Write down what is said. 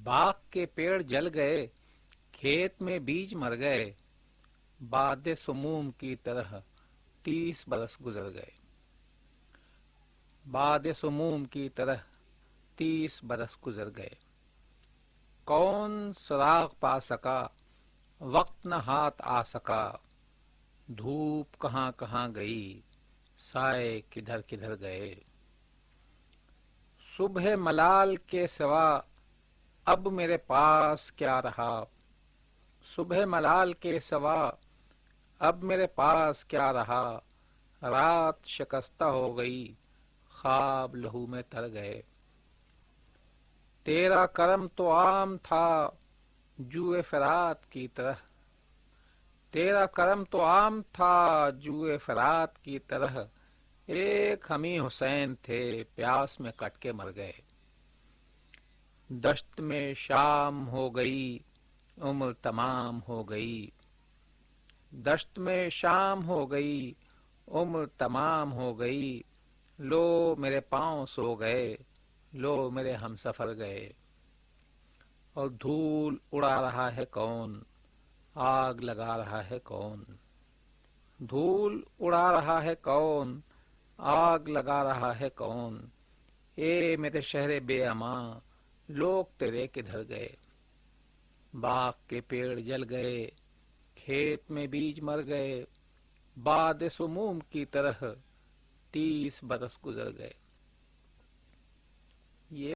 باغ کے پیڑ جل گئے، کھیت میں بیج مر گئے، باد سموم کی طرح 30 برس گزر گئے، باد سموم کی طرح 30 برس گزر گئے۔ کون سراغ پا سکا، وقت نہ ہاتھ آ سکا، دھوپ کہاں کہاں گئی، سائے کدھر کدھر گئے۔ صبح ملال کے سوا اب میرے پاس کیا رہا، صبح ملال کے سوا اب میرے پاس کیا رہا، رات شکستہ ہو گئی، خواب لہو میں تر گئے۔ تیرا کرم تو عام تھا جوئے فرات کی طرح، تیرا کرم تو عام تھا جوئے فرات کی طرح، ایک ہمیں حسین تھے پیاس میں کٹ کے مر گئے۔ دشت میں شام ہو گئی، عمر تمام ہو گئی، دشت میں شام ہو گئی، عمر تمام ہو گئی، لو میرے پاؤں سو گئے، لو میرے ہم سفر گئے۔ اور دھول اڑا رہا ہے کون، آگ لگا رہا ہے کون، دھول اڑا رہا ہے کون، آگ لگا رہا ہے کون، اے میرے شہر بے امان، لوگ تیرے کدھر گئے۔ باغ کے پیڑ جل گئے، کھیت میں بیج مر گئے، باد سموم کی طرح 30 برس گزر گئے۔ یہ